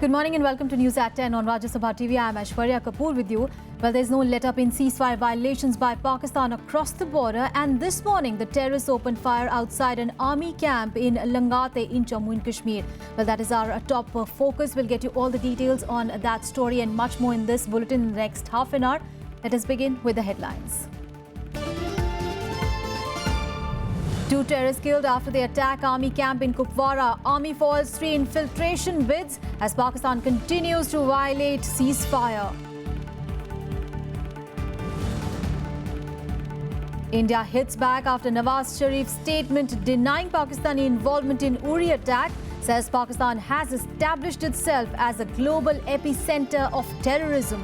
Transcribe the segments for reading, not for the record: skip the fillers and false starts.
Good morning and welcome to News at 10 on Rajya Sabha TV. I am Aishwarya Kapoor with you. Well, there's no let-up in ceasefire violations by Pakistan across the border, and this morning the terrorists opened fire outside an army camp in Langate in Jammu and Kashmir. Well, that is our top focus. We'll get you all the details on that story and much more in this bulletin in the next half an hour. Let us begin with the headlines. 2 terrorists killed after they attack army camp in Cauvery. Army foils 3 infiltration bids as Pakistan continues to violate ceasefire. India hits back after Nawaz Sharif's statement denying Pakistani involvement in Uri attack. Says Pakistan has established itself as a global epicenter of terrorism.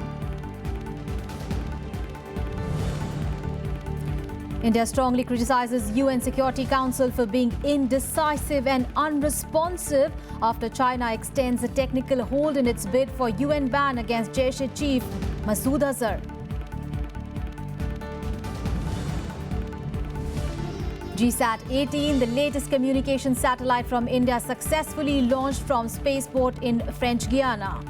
India strongly criticizes UN Security Council for being indecisive and unresponsive after China extends a technical hold in its bid for UN ban against GSAT chief Masood Azhar. GSAT 18, the latest communication satellite from India, successfully launched from spaceport in French Guiana.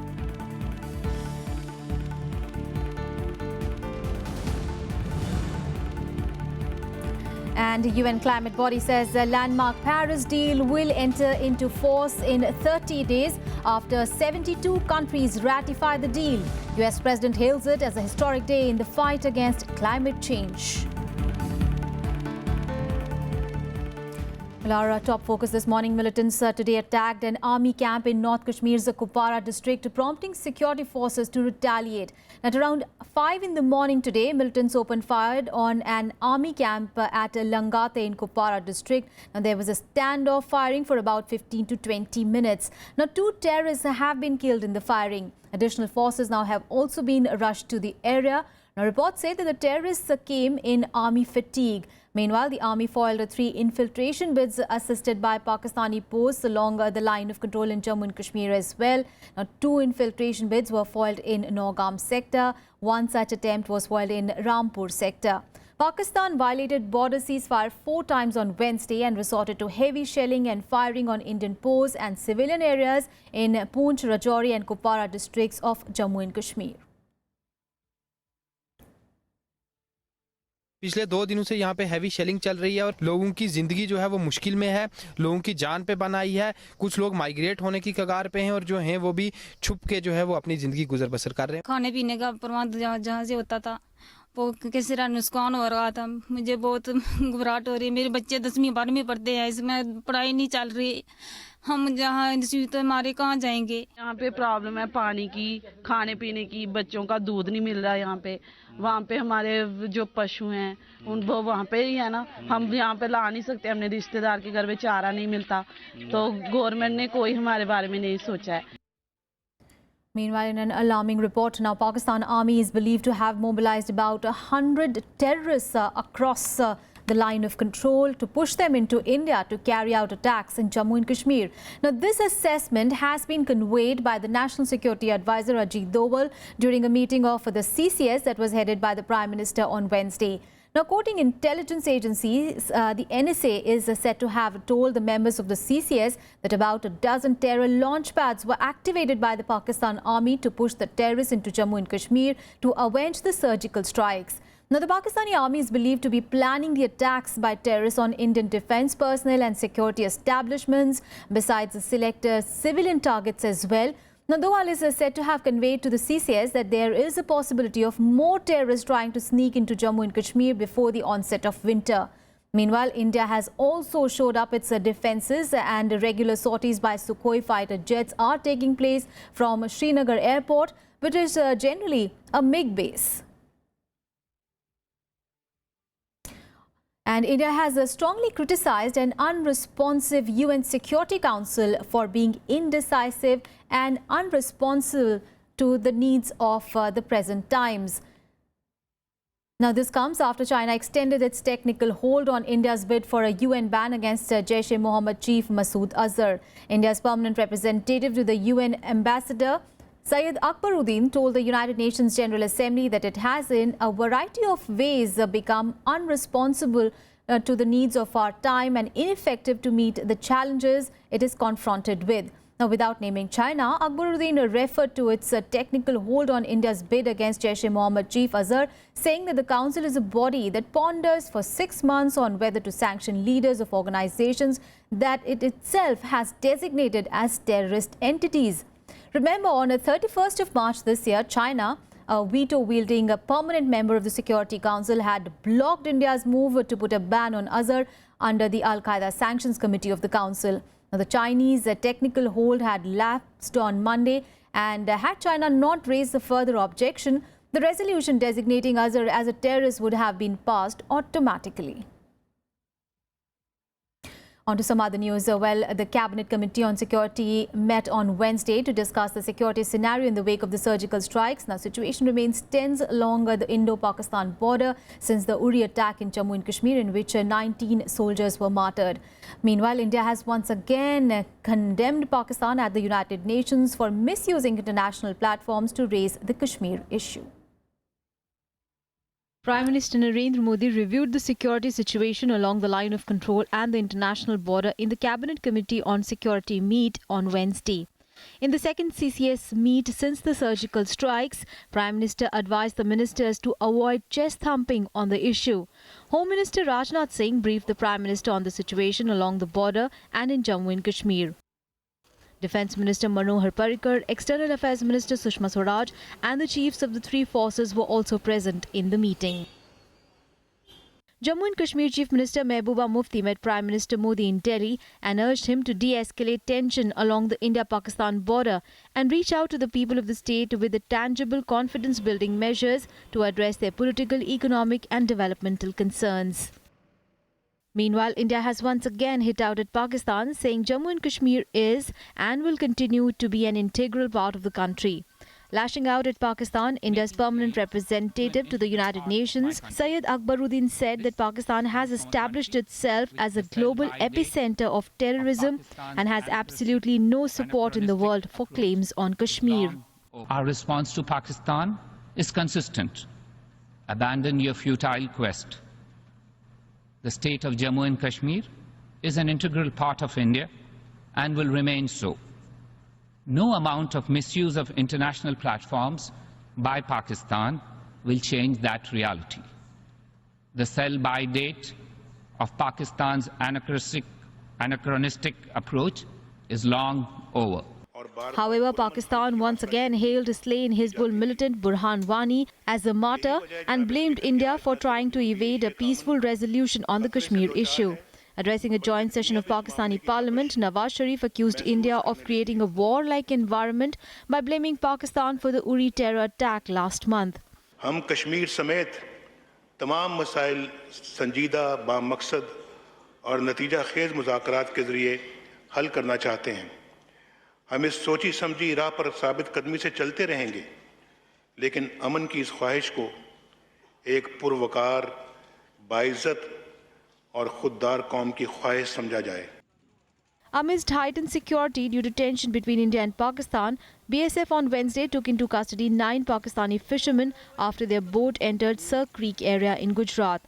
And the UN climate body says the landmark Paris deal will enter into force in 30 days after 72 countries ratify the deal. US President hails it as a historic day in the fight against climate change. Our top focus this morning, militants today attacked an army camp in North Kashmir's Kupwara district, prompting security forces to retaliate. At around 5 in the morning today, militants opened fire on an army camp at Langate in Kupwara district. Now, there was a standoff firing for about 15 to 20 minutes. Now, 2 terrorists have been killed in the firing. Additional forces now have also been rushed to the area. Now, reports say that the terrorists came in army fatigue. Meanwhile, the army foiled 3 infiltration bids assisted by Pakistani posts along the line of control in Jammu and Kashmir as well. Now, 2 infiltration bids were foiled in Nogam sector. 1 such attempt was foiled in Rampur sector. Pakistan violated border ceasefire 4 times on Wednesday and resorted to heavy shelling and firing on Indian posts and civilian areas in Poonch, Rajouri and Kupwara districts of Jammu and Kashmir. पिछले 2 दिनों से यहाँ पे heavy shelling चल रही है और लोगों की जिंदगी जो है वो मुश्किल में है, लोगों की जान पे बन आई है। कुछ लोग माइग्रेट होने की कगार पे हैं और जो हैं वो भी छुप के जो है वो अपनी जिंदगी गुजर बसर कर रहे हैं। खाने पीने का प्रबंध जहाँ से होता था वो किसी तरह नुकसान हो रहा था। मुझे बहुत घबराहट हो रही है। मेरे बच्चे 10वीं 12वीं पढ़ते हैं, इसमें पढ़ाई नहीं चल रही। हम जहाँ तो हमारे कहाँ जाएंगे। यहाँ पे प्रॉब्लम है पानी की, खाने पीने की, बच्चों का दूध नहीं मिल रहा है यहाँ पे। वहाँ पे हमारे जो पशु हैं उन वो वहाँ पे ही है ना, हम यहाँ पे ला नहीं सकते। हमने रिश्तेदार के घर में चारा नहीं मिलता, तो गवर्नमेंट ने कोई हमारे बारे में नहीं सोचा है। Meanwhile, in an alarming report, now Pakistan Army is believed to have mobilized about 100 terrorists across the line of control to push them into India to carry out attacks in Jammu and Kashmir. Now, this assessment has been conveyed by the National Security Advisor Ajit Doval during a meeting of the CCS that was headed by the Prime Minister on Wednesday. Now, quoting intelligence agencies, the NSA is said to have told the members of the CCS that about a dozen terror launch pads were activated by the Pakistan Army to push the terrorists into Jammu and Kashmir to avenge the surgical strikes. Now, the Pakistani Army is believed to be planning the attacks by terrorists on Indian defense personnel and security establishments, besides the selected civilian targets as well. Now, Doval is said to have conveyed to the CCS that there is a possibility of more terrorists trying to sneak into Jammu and Kashmir before the onset of winter. Meanwhile, India has also showed up its defences, and regular sorties by Sukhoi fighter jets are taking place from Srinagar airport, which is generally a MiG base. And India has strongly criticized an unresponsive UN Security Council for being indecisive and unresponsive to the needs of the present times. Now, this comes after China extended its technical hold on India's bid for a UN ban against Jaish-e-Mohammed chief Masood Azhar. India's permanent representative to the UN ambassador Syed Akbaruddin told the United Nations General Assembly that it has in a variety of ways become unresponsible to the needs of our time and ineffective to meet the challenges it is confronted with. Now, without naming China, Akbaruddin referred to its technical hold on India's bid against Jaish-e-Mohammed chief Azhar, saying that the council is a body that ponders for 6 months on whether to sanction leaders of organizations that it itself has designated as terrorist entities. Remember, on the 31st of March this year, China, a veto-wielding permanent member of the Security Council, had blocked India's move to put a ban on Azhar under the Al-Qaeda Sanctions Committee of the Council. Now, the Chinese technical hold had lapsed on Monday, and had China not raised a further objection, the resolution designating Azhar as a terrorist would have been passed automatically. On to some other news. The Cabinet Committee on Security met on Wednesday to discuss the security scenario in the wake of the surgical strikes. Now, situation remains tense along the Indo-Pakistan border since the Uri attack in Jammu and Kashmir, in which 19 soldiers were martyred. Meanwhile, India has once again condemned Pakistan at the United Nations for misusing international platforms to raise the Kashmir issue. Prime Minister Narendra Modi reviewed the security situation along the line of control and the international border in the Cabinet Committee on Security meet on Wednesday. In the second CCS meet since the surgical strikes, Prime Minister advised the ministers to avoid chest thumping on the issue. Home Minister Rajnath Singh briefed the Prime Minister on the situation along the border and in Jammu and Kashmir. Defence Minister Manohar Parrikar, External Affairs Minister Sushma Swaraj and the chiefs of the three forces were also present in the meeting. Jammu and Kashmir Chief Minister Mehbooba Mufti met Prime Minister Modi in Delhi and urged him to de-escalate tension along the India-Pakistan border and reach out to the people of the state with the tangible confidence-building measures to address their political, economic and developmental concerns. Meanwhile, India has once again hit out at Pakistan, saying Jammu and Kashmir is and will continue to be an integral part of the country. Lashing out at Pakistan, India's permanent representative to the United Nations, Syed Akbaruddin, said that Pakistan has established itself as a global epicenter of terrorism and has absolutely no support in the world for claims on Kashmir. Our response to Pakistan is consistent. Abandon your futile quest. The state of Jammu and Kashmir is an integral part of India and will remain so. No amount of misuse of international platforms by Pakistan will change that reality. The sell-by date of Pakistan's anachronistic approach is long over. However, Pakistan once again hailed slain Hizbul militant Burhan Wani as a martyr and blamed India for trying to evade a peaceful resolution on the Kashmir issue. Addressing a joint session of Pakistani Parliament, Nawaz Sharif accused India of creating a war-like environment by blaming Pakistan for the Uri terror attack last month. हम कश्मीर समेत तमाम मसाइल संजीदा बामकसद और नतीजा खेज मुज़ाकरात के ज़रिए हल करना चाहते हैं। हम इस सोची समझी राह पर साबित कदमी से चलते रहेंगे, लेकिन अमन की इस ख्वाहिश को एक पुरवकार, बाइज्जत और खुददार कौम की ख्वाहिश समझा जाए। Amidst heightened security due to tension between India and Pakistan, BSF on Wednesday took into custody 9 Pakistani fishermen after their boat entered Sir Creek area in Gujarat.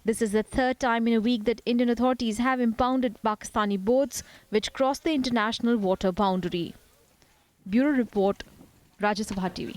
This is the third time in a week that Indian authorities have impounded Pakistani boats which cross the international water boundary. Bureau Report, Rajya Sabha TV.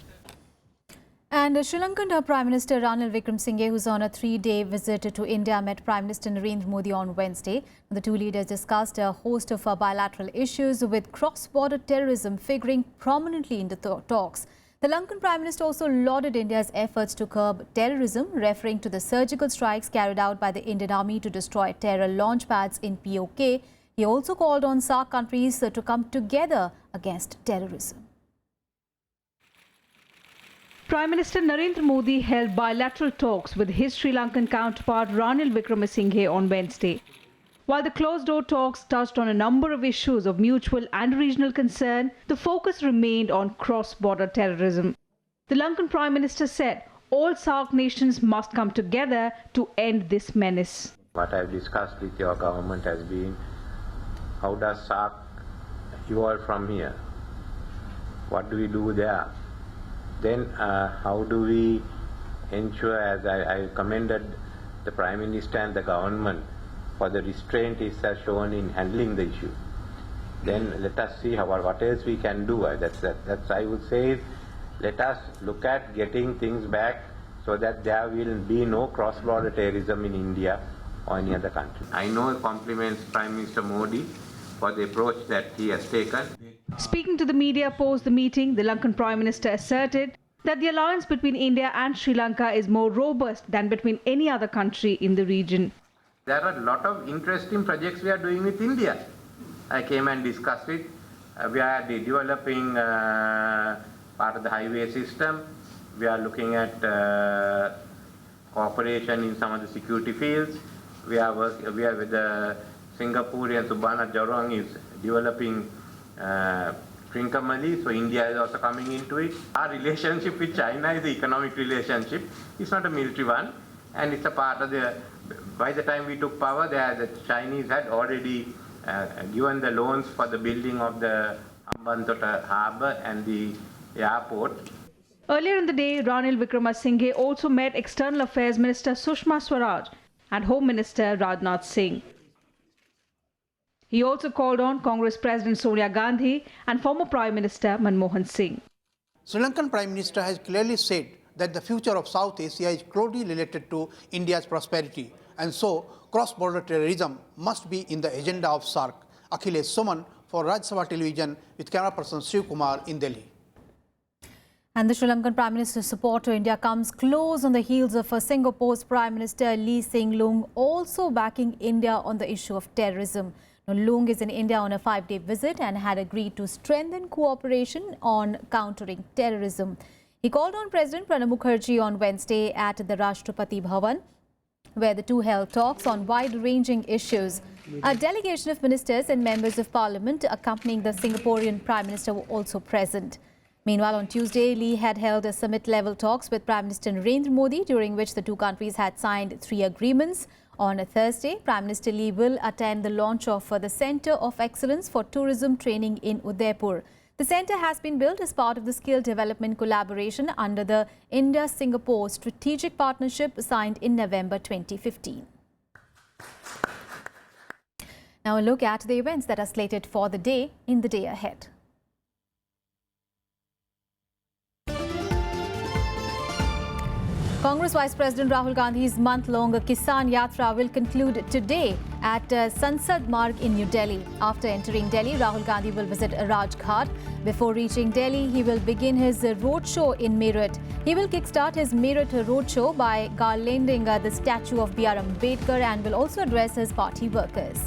And Sri Lankan Prime Minister Ranil Wickremesinghe, who's on a 3-day visit to India, met Prime Minister Narendra Modi on Wednesday. The two leaders discussed a host of bilateral issues, with cross-border terrorism figuring prominently in the talks. The Lankan Prime Minister also lauded India's efforts to curb terrorism, referring to the surgical strikes carried out by the Indian Army to destroy terror launch pads in POK. He also called on SAARC countries to come together against terrorism. Prime Minister Narendra Modi held bilateral talks with his Sri Lankan counterpart Ranil Wickremesinghe on Wednesday. While the closed-door talks touched on a number of issues of mutual and regional concern, the focus remained on cross-border terrorism. The Lankan Prime Minister said all SAARC nations must come together to end this menace. What I've discussed with your government has been, how does SAARC evolve from here? What do we do there? Then how do we ensure, as I commended the Prime Minister and the government for the restraint is shown in handling the issue. then let us see what else we can do. That's I would say, let us look at getting things back so that there will be no cross-border terrorism in India or any other country. I know it compliments Prime Minister Modi for the approach that he has taken. Speaking to the media post the meeting, the Lankan Prime Minister asserted that the alliance between India and Sri Lanka is more robust than between any other country in the region. There are a lot of interesting projects we are doing with India. I came and discussed it. We are developing part of the highway system. We are looking at cooperation in some of the security fields. We are with the Singaporean Subhana Jarong is developing Trincomalee, so India is also coming into it. Our relationship with China is an economic relationship. It's not a military one, and it's a part of the. By the time we took power, the Chinese had already given the loans for the building of the Hambantota harbour and the airport. Earlier in the day, Ranil Wickremesinghe also met External Affairs Minister Sushma Swaraj and Home Minister Rajnath Singh. He also called on Congress President Sonia Gandhi and former Prime Minister Manmohan Singh. Sri Lankan Prime Minister has clearly said that the future of South Asia is closely related to India's prosperity, and so cross-border terrorism must be in the agenda of SAARC. Akhilesh Suman for Rajya Sabha Television with camera person Shiv Kumar in Delhi. And the Sri Lankan Prime Minister's support to India comes close on the heels of Singapore's Prime Minister Lee Hsien Loong also backing India on the issue of terrorism. Now, Loong is in India on a 5-day visit and had agreed to strengthen cooperation on countering terrorism. He called on President Pranab Mukherjee on Wednesday at the Rashtrapati Bhavan, where the two held talks on wide-ranging issues. A delegation of ministers and members of parliament accompanying the Singaporean Prime Minister were also present. Meanwhile, on Tuesday, Lee had held a summit-level talks with Prime Minister Narendra Modi, during which the two countries had signed 3 agreements. On a Thursday, Prime Minister Lee will attend the launch of the Centre of Excellence for Tourism Training in Udaipur. The centre has been built as part of the skill development collaboration under the India-Singapore Strategic Partnership signed in November 2015. Now a look at the events that are slated for the day in the day ahead. Congress Vice President Rahul Gandhi's month-long Kisan Yatra will conclude today at Sansad Marg in New Delhi. After entering Delhi, Rahul Gandhi will visit Rajghat. Before reaching Delhi, he will begin his roadshow in Meerut. He will kickstart his Meerut roadshow by garlanding the statue of B.R. Ambedkar and will also address his party workers.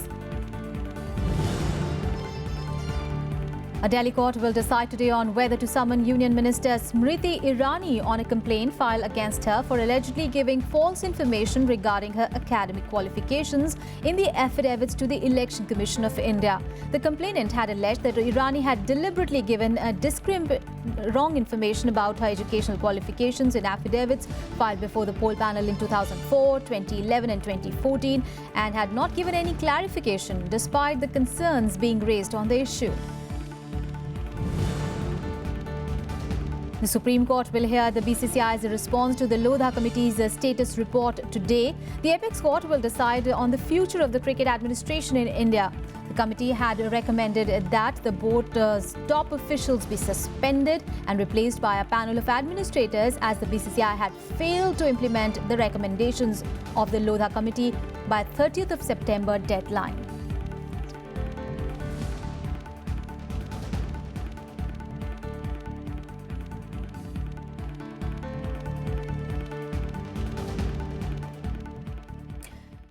A Delhi court will decide today on whether to summon Union Minister Smriti Irani on a complaint filed against her for allegedly giving false information regarding her academic qualifications in the affidavits to the Election Commission of India. The complainant had alleged that Irani had deliberately given wrong information about her educational qualifications in affidavits filed before the poll panel in 2004, 2011 and 2014 and had not given any clarification despite the concerns being raised on the issue. The Supreme Court will hear the BCCI's response to the Lodha Committee's status report today. The Apex Court will decide on the future of the cricket administration in India. The committee had recommended that the board's top officials be suspended and replaced by a panel of administrators, as the BCCI had failed to implement the recommendations of the Lodha Committee by 30th of September deadline.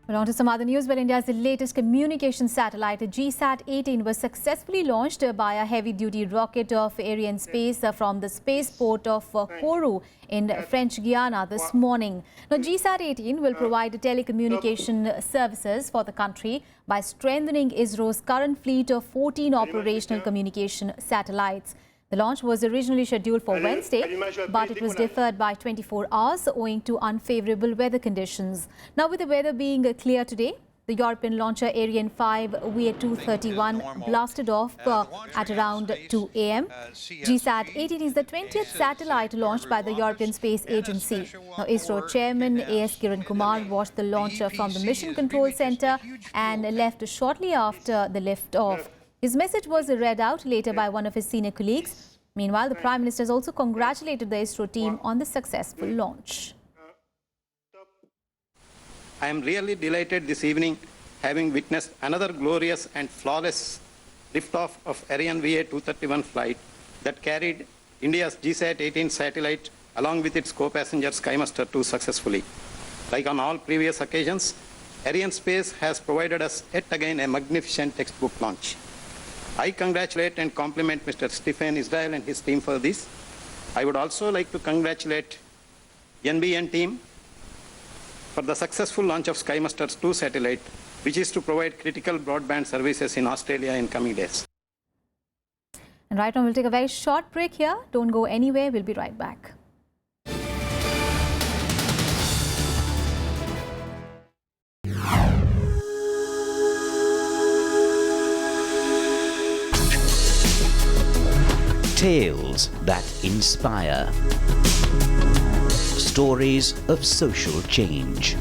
Well, on to some other news. Well, India's latest communication satellite, GSAT 18, was successfully launched by a heavy-duty rocket of Arianespace from the spaceport of Kourou in French Guiana this morning. Now, GSAT 18 will provide telecommunication services for the country by strengthening ISRO's current fleet of 14 operational communication satellites. The launch was originally scheduled for Wednesday, but it was deferred by 24 hours owing to unfavorable weather conditions. Now, with the weather being clear today, the European launcher Ariane 5 VA231 blasted off at around 2 a.m. GSAT 18 is the 20th satellite launched by the European Space Agency. Now, ISRO Chairman A.S. Kiran Kumar watched the launcher from the Mission Control Center and left shortly after the liftoff. His message was read out later by one of his senior colleagues. Meanwhile, the Prime Minister has also congratulated the ISRO team on the successful launch. I am really delighted this evening having witnessed another glorious and flawless liftoff of Ariane VA-231 flight that carried India's GSAT 18 satellite along with its co-passenger Sky Master 2 successfully. Like on all previous occasions, Arianespace has provided us yet again a magnificent textbook launch. I congratulate and compliment Mr. Stephen Israel and his team for this. I would also like to congratulate NBN team for the successful launch of Sky Master's 2 satellite, which is to provide critical broadband services in Australia in coming days. And right now we'll take a very short break here. Don't go anywhere. We'll be right back. Tales that inspire. Stories of social change.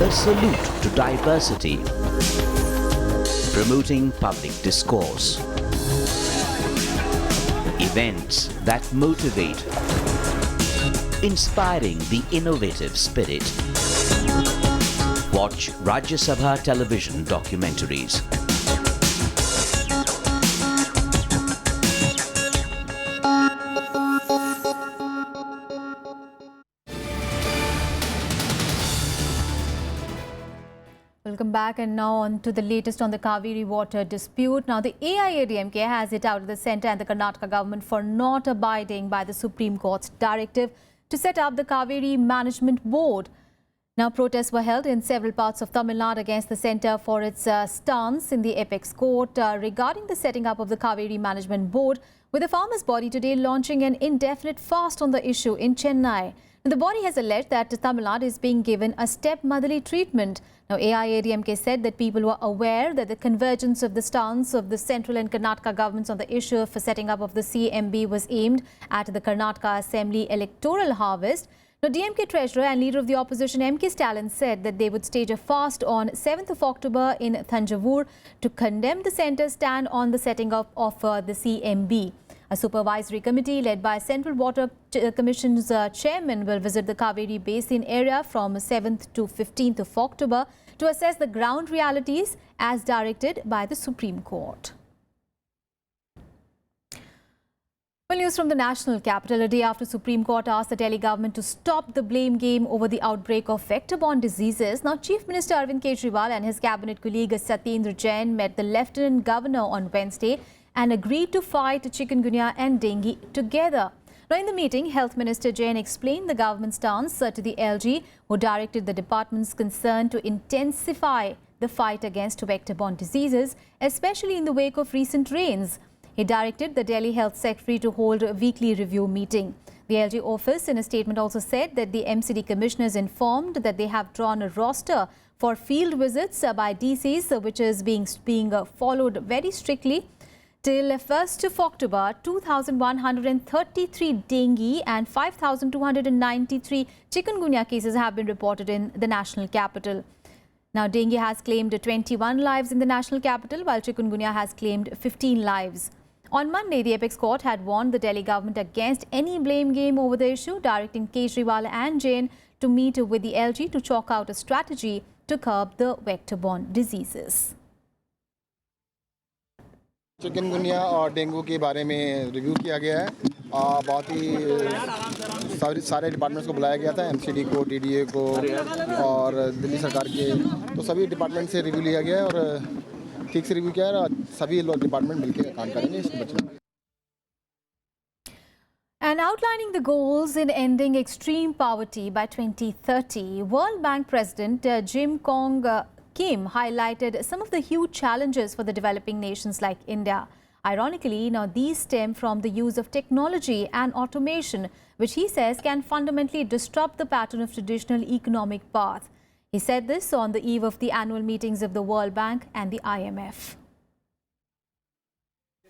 A salute to diversity. Promoting public discourse. Events that motivate. Inspiring the innovative spirit. Watch Rajya Sabha television documentaries. Welcome back, and now on to the latest on the Cauvery water dispute. Now, the AIADMK has it out of the centre and the Karnataka government for not abiding by the Supreme Court's directive to set up the Cauvery Management Board. Now, protests were held in several parts of Tamil Nadu against the centre for its stance in the apex court regarding the setting up of the Cauvery Management Board, with the farmers' body today launching an indefinite fast on the issue in Chennai. The body has alleged that Tamil Nadu is being given a stepmotherly treatment. Now, AIADMK said that people were aware that the convergence of the stance of the central and Karnataka governments on the issue for setting up of the CMB was aimed at the Karnataka Assembly electoral harvest. Now, DMK Treasurer and Leader of the Opposition M.K. Stalin said that they would stage a fast on 7th of October in Thanjavur to condemn the centre's stand on the setting up of the CMB. A supervisory committee led by Central Water Commission's chairman will visit the Cauvery Basin area from 7th to 15th of October to assess the ground realities as directed by the Supreme Court. Well, news from the national capital. A day after Supreme Court asked the Delhi government to stop the blame game over the outbreak of vector-borne diseases, now Chief Minister Arvind Kejriwal and his cabinet colleague Satyendra Jain met the Lieutenant Governor on Wednesday and agreed to fight chikungunya and dengue together. Now, in the meeting, Health Minister Jain explained the government's stance to the LG, who directed the department's concern to intensify the fight against vector-borne diseases, especially in the wake of recent rains. He directed the Delhi Health Secretary to hold a weekly review meeting. The LG office, in a statement, also said that the MCD commissioners informed that they have drawn a roster for field visits by DCs, which is being followed very strictly. Till 1st of October, 2,133 dengue and 5,293 chikungunya cases have been reported in the national capital. Now, dengue has claimed 21 lives in the national capital, while chikungunya has claimed 15 lives. On Monday, the apex court had warned the Delhi government against any blame game over the issue, directing Kejriwal and Jain to meet with the LG to chalk out a strategy to curb the vector-borne diseases. Chikungunya और dengue के बारे में review किया गया है। बहुत ही सारे departments को बुलाया गया था, एमसीडी को, डीडीए को और दिल्ली सरकार के, तो सभी डिपार्टमेंट से रिव्यू लिया गया है और ठीक से रिव्यू किया है और सभी लोग डिपार्टमेंट मिलकर काम करेंगे इसके बच्चों में। And outlining the goals in ending extreme poverty by 2030, World Bank President Jim Yong Kim highlighted some of the huge challenges for the developing nations like India. Ironically, now these stem from the use of technology and automation, which he says can fundamentally disrupt the pattern of traditional economic path. He said this on the eve of the annual meetings of the World Bank and the IMF.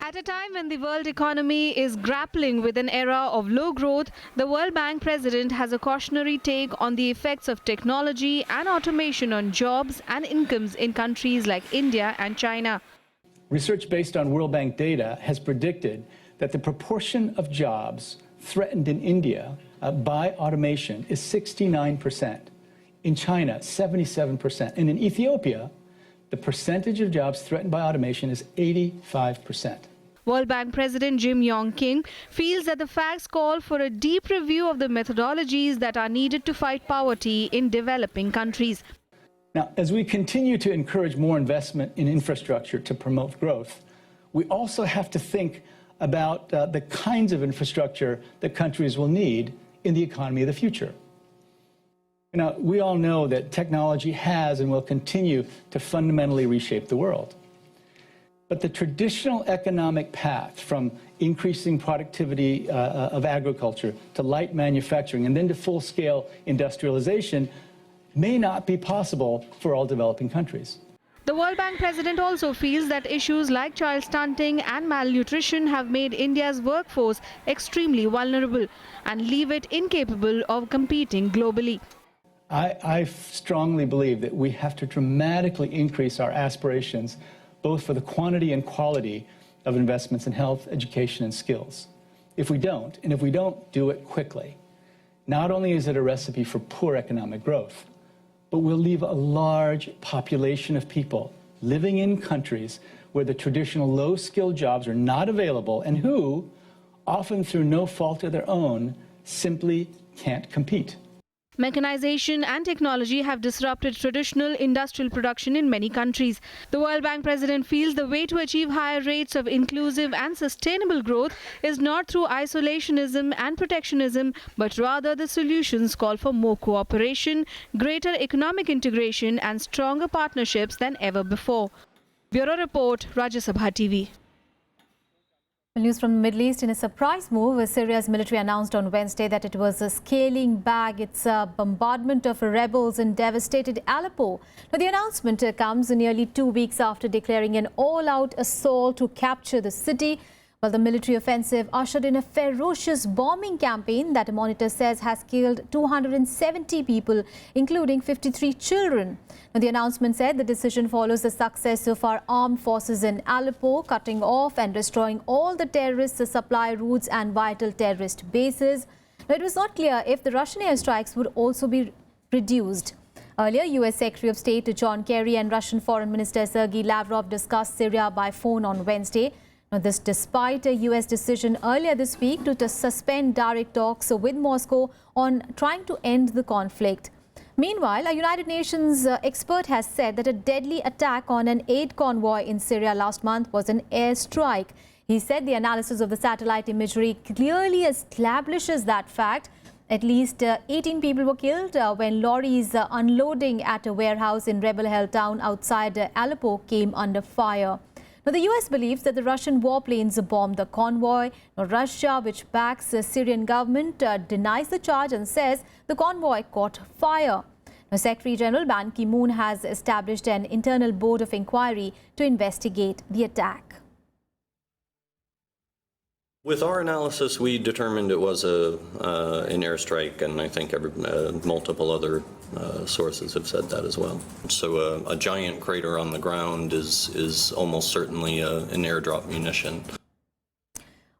At a time when the world economy is grappling with an era of low growth, the World Bank president has a cautionary take on the effects of technology and automation on jobs and incomes in countries like India and China. Research based on World Bank data has predicted that the proportion of jobs threatened in India by automation is 69%, in China 77%, and in Ethiopia the percentage of jobs threatened by automation is 85%. World Bank President Jim Yong Kim feels that the facts call for a deep review of the methodologies that are needed to fight poverty in developing countries. Now, as we continue to encourage more investment in infrastructure to promote growth, we also have to think about the kinds of infrastructure that countries will need in the economy of the future. Now, we all know that technology has and will continue to fundamentally reshape the world. But the traditional economic path from increasing productivity of agriculture to light manufacturing and then to full-scale industrialization may not be possible for all developing countries. The World Bank president also feels that issues like child stunting and malnutrition have made India's workforce extremely vulnerable and leave it incapable of competing globally. I strongly believe that we have to dramatically increase our aspirations both for the quantity and quality of investments in health, education, and skills. If we don't do it quickly, not only is it a recipe for poor economic growth, but we'll leave a large population of people living in countries where the traditional low-skilled jobs are not available and who, often through no fault of their own, simply can't compete. Mechanization and technology have disrupted traditional industrial production in many countries. The World Bank president feels the way to achieve higher rates of inclusive and sustainable growth is not through isolationism and protectionism, but rather the solutions call for more cooperation, greater economic integration and stronger partnerships than ever before. Bureau Report, Rajya Sabha TV. News from the Middle East. In a surprise move, Syria's military announced on Wednesday that it was scaling back its bombardment of rebels in devastated Aleppo. Now, the announcement comes nearly 2 weeks after declaring an all-out assault to capture the city. Well, the military offensive ushered in a ferocious bombing campaign that a monitor says has killed 270 people, including 53 children. Now, the announcement said the decision follows the success of our armed forces in Aleppo, cutting off and destroying all the terrorist supply routes and vital terrorist bases. Now, it was not clear if the Russian airstrikes would also be reduced. Earlier, US Secretary of State John Kerry and Russian Foreign Minister Sergei Lavrov discussed Syria by phone on Wednesday. Now, this despite a US decision earlier this week to suspend direct talks with Moscow on trying to end the conflict. Meanwhile, a United Nations expert has said that a deadly attack on an aid convoy in Syria last month was an airstrike. He said the analysis of the satellite imagery clearly establishes that fact. At least 18 people were killed when lorries unloading at a warehouse in rebel-held town outside Aleppo came under fire. Now, the US believes that the Russian warplanes bombed the convoy. Now, Russia, which backs the Syrian government, denies the charge and says the convoy caught fire. Now, Secretary-General Ban Ki-moon has established an internal board of inquiry to investigate the attack. With our analysis, we determined it was an airstrike, and I think multiple other sources have said that as well. So a giant crater on the ground is almost certainly an airdrop munition.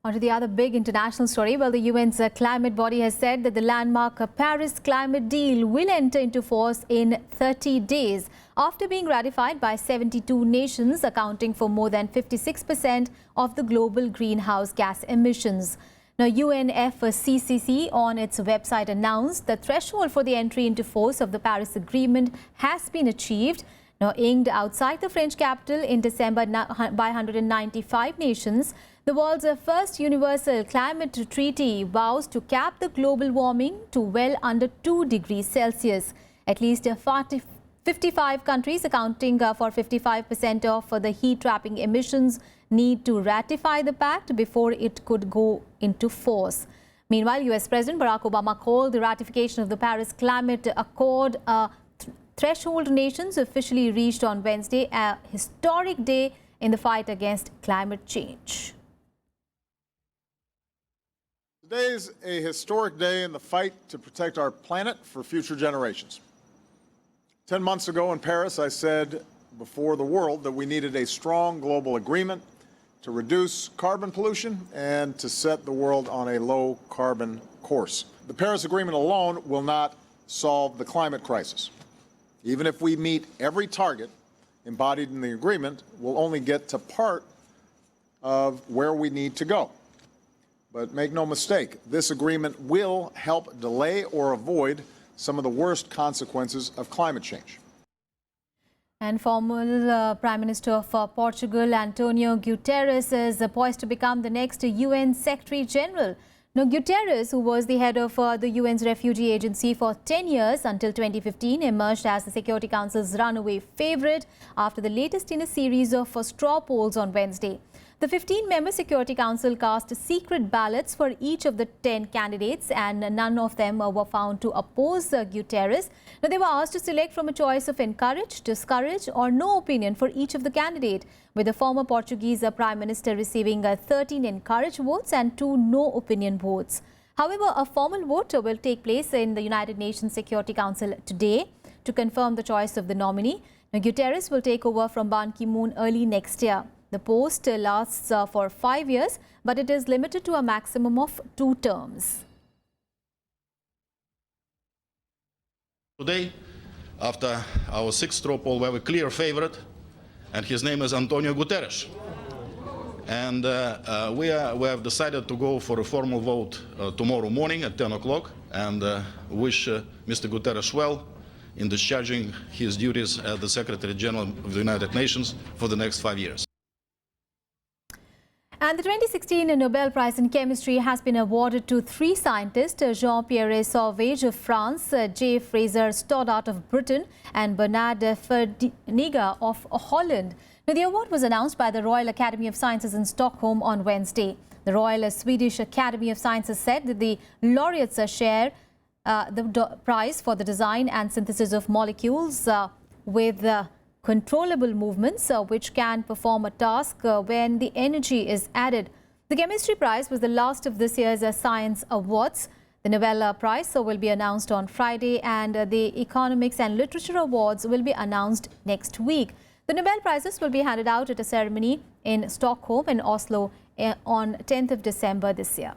On to the other big international story. Well, the UN's climate body has said that the landmark Paris climate deal will enter into force in 30 days after being ratified by 72 nations, accounting for more than 56% of the global greenhouse gas emissions. Now, UNFCCC on its website announced the threshold for the entry into force of the Paris Agreement has been achieved. Now, inked outside the French capital in December by 195 nations, the world's first universal climate treaty vows to cap the global warming to well under 2 degrees Celsius. At least 55 countries accounting for 55% of the heat-trapping emissions need to ratify the pact before it could go into force. Meanwhile, US President Barack Obama called the ratification of the Paris Climate Accord a threshold nations officially reached on Wednesday, a historic day in the fight against climate change. Today is a historic day in the fight to protect our planet for future generations. 10 months ago in Paris, I said before the world that we needed a strong global agreement to reduce carbon pollution and to set the world on a low carbon course. The Paris Agreement alone will not solve the climate crisis. Even if we meet every target embodied in the agreement, we'll only get to part of where we need to go. But make no mistake, this agreement will help delay or avoid some of the worst consequences of climate change. And former Prime Minister of Portugal, Antonio Guterres, is poised to become the next UN Secretary-General. Now, Guterres, who was the head of the UN's refugee agency for 10 years until 2015, emerged as the Security Council's runaway favourite after the latest in a series of straw polls on Wednesday. The 15-member Security Council cast secret ballots for each of the 10 candidates, and none of them were found to oppose Guterres. Now, they were asked to select from a choice of encourage, discourage or no opinion for each of the candidates, with the former Portuguese Prime Minister receiving 13 encourage votes and 2 no opinion votes. However, a formal vote will take place in the United Nations Security Council today to confirm the choice of the nominee. Now, Guterres will take over from Ban Ki-moon early next year. The post lasts for 5 years, but it is limited to a maximum of 2 terms. Today, after our 6th straw poll, we have a clear favorite, and his name is Antonio Guterres. And we have decided to go for a formal vote tomorrow morning at 10 o'clock and wish Mr. Guterres well in discharging his duties as the Secretary-General of the United Nations for the next 5 years. And the 2016 Nobel Prize in Chemistry has been awarded to 3 scientists, Jean-Pierre Sauvage of France, J. Fraser Stoddart of Britain and Bernard Verdiniga of Holland. Now, the award was announced by the Royal Academy of Sciences in Stockholm on Wednesday. The Royal Swedish Academy of Sciences said that the laureates share the prize for the design and synthesis of molecules with controllable movements which can perform a task when the energy is added. The Chemistry Prize was the last of this year's Science Awards. The Nobel Prize will be announced on Friday, and the Economics and Literature Awards will be announced next week. The Nobel Prizes will be handed out at a ceremony in Stockholm and Oslo on 10th of December this year.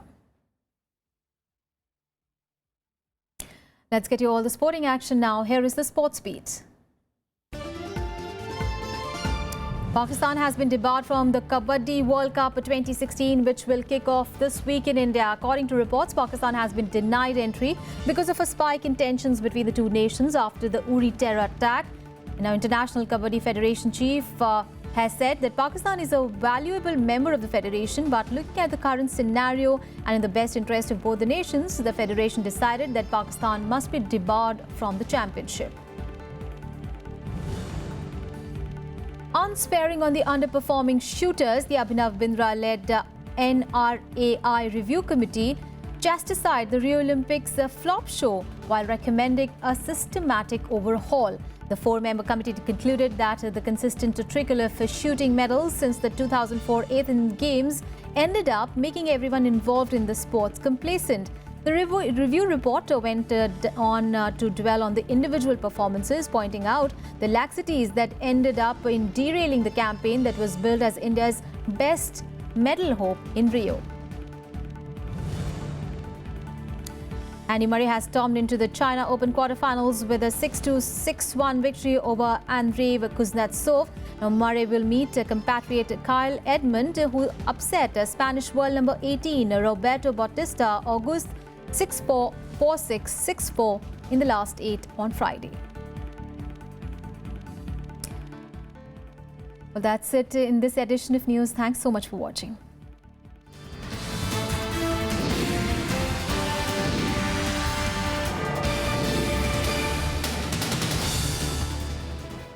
Let's get you all the sporting action now. Here is the sports beat. Pakistan has been debarred from the Kabaddi World Cup 2016, which will kick off this week in India. According to reports, Pakistan has been denied entry because of a spike in tensions between the two nations after the Uri terror attack. Now, International Kabaddi Federation chief has said that Pakistan is a valuable member of the federation, but looking at the current scenario and in the best interest of both the nations, the federation decided that Pakistan must be debarred from the championship. Unsparing on the underperforming shooters, the Abhinav Bindra-led NRAI review committee chastised the Rio Olympics flop show while recommending a systematic overhaul. The 4-member committee concluded that the consistent trickle of shooting medals since the 2004 Athens Games ended up making everyone involved in the sports complacent. The review report went on to dwell on the individual performances, pointing out the laxities that ended up in derailing the campaign that was billed as India's best medal hope in Rio. Andy Murray has stormed into the China Open quarterfinals with a 6-2, 6-1 victory over Andrei Kuznetsov. Now, Murray will meet compatriot Kyle Edmund, who upset Spanish world number 18 Roberto Bautista August 6-4, 4-6, 6-4 in the last 8 on Friday. Well, that's it in this edition of news. Thanks so much for watching.